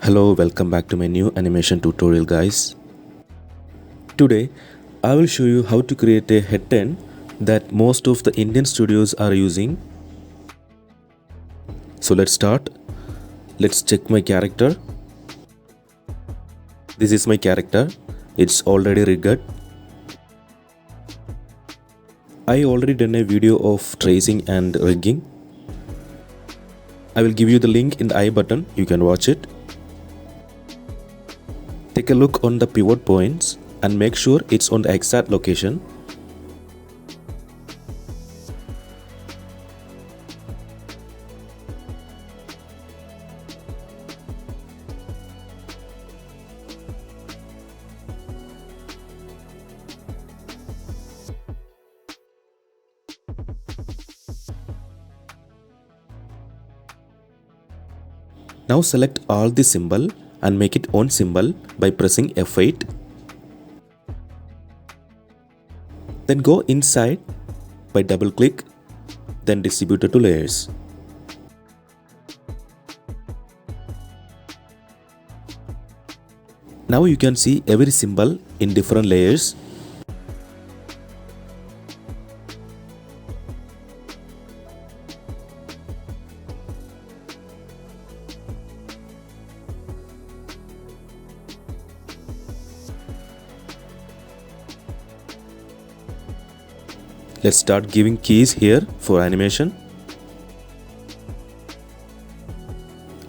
Hello, welcome back to my new animation tutorial, guys. Today I will show you how to create a head turn that most of the Indian studios are using. So let's start. Let's check my character. This is my character. It's already rigged. I already done a video of tracing and rigging. I will give you the link in the I button. You can watch it. Take a look on the pivot points and make sure it's on the exact location. Now select all the symbol and make it on symbol by pressing F8. Then go inside by double click, then distributor to layers. Now you can see every symbol in different layers. Let's start giving keys here for animation.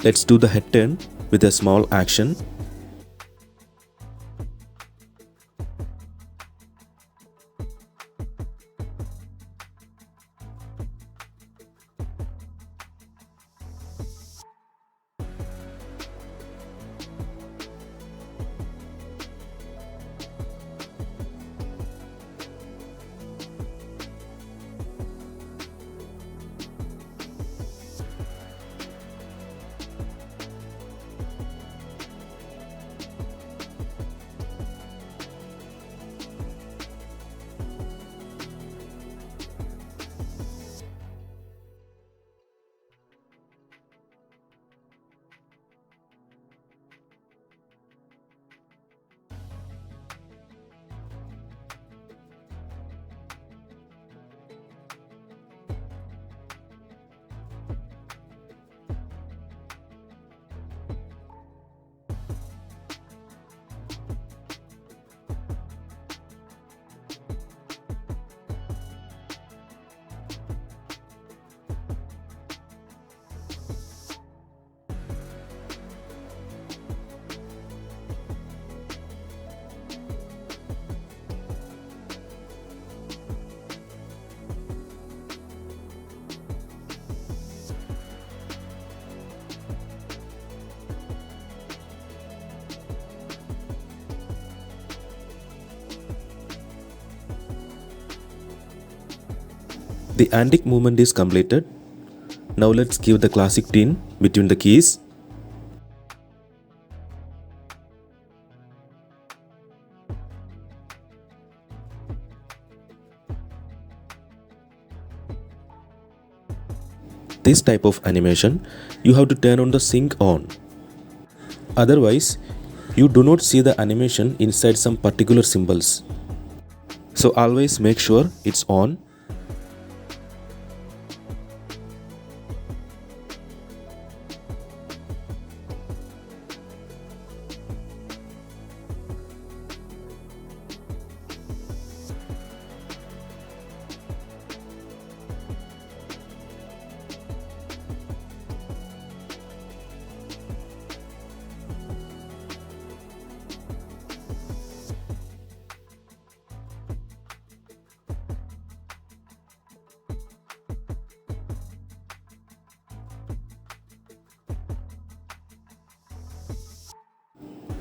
Let's do the head turn with a small action. The antic movement is completed. Now let's give the classic tune between the keys. This type of animation, you have to turn on the sync on. Otherwise, you do not see the animation inside some particular symbols. So always make sure it's on.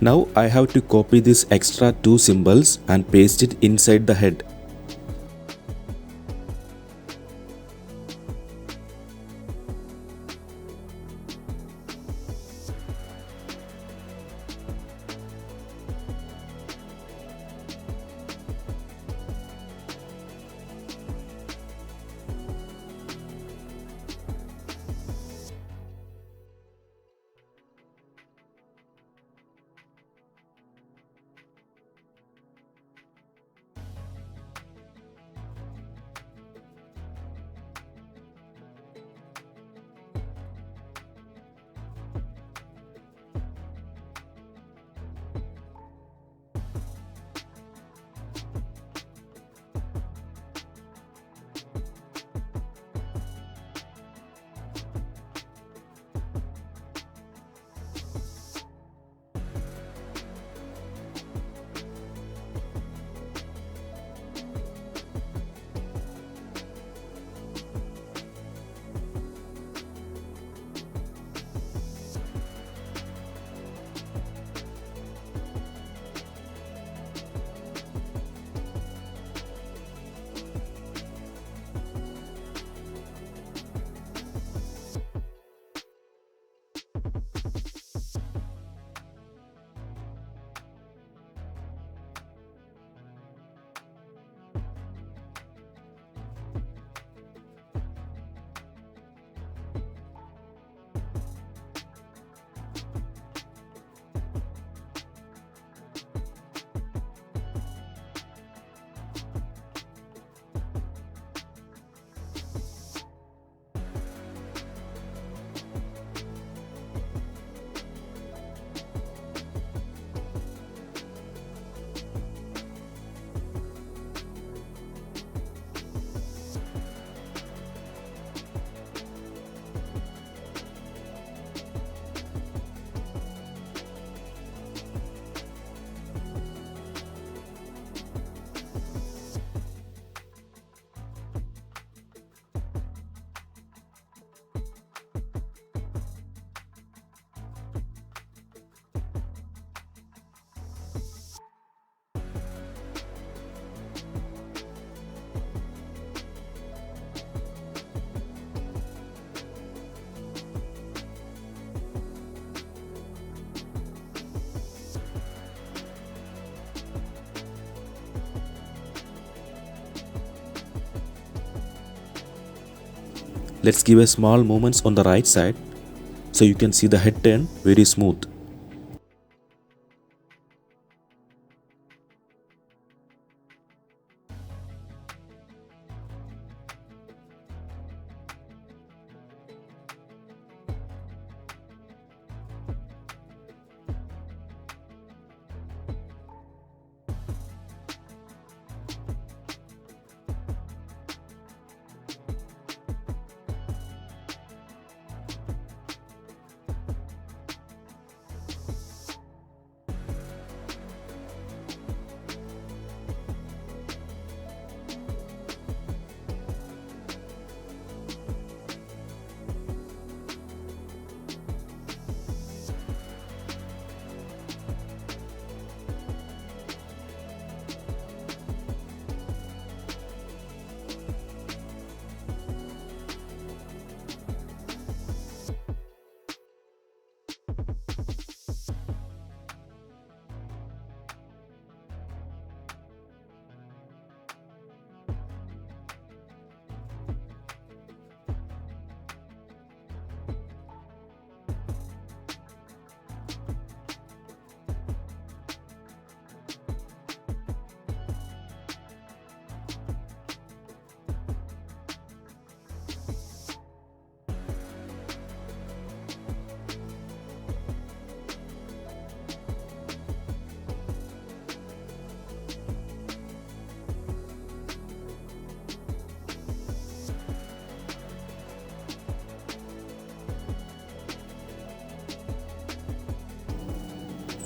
Now I have to copy this extra two symbols and paste it inside the head. Let's give a small movements on the right side so you can see the head turn very smooth.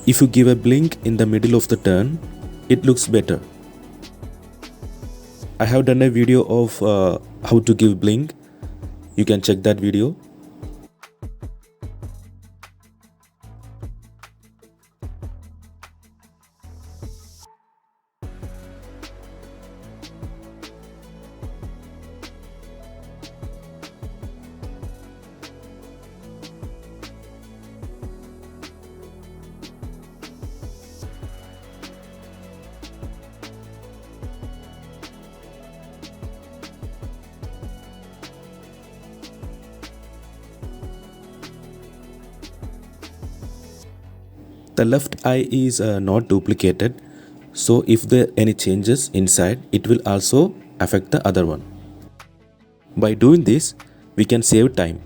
If you give a blink in the middle of the turn, it looks better. I have done a video of how to give blink. You can check that video. The left eye is not duplicated, so if there are any changes inside, it will also affect the other one. By doing this, we can save time.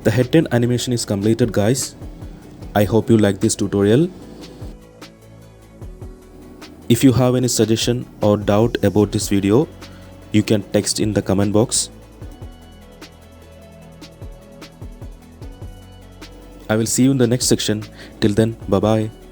The head turn animation is completed, guys. I hope you like this tutorial. If you have any suggestion or doubt about this video, you can text in the comment box. I will see you in the next section. Till then, bye bye.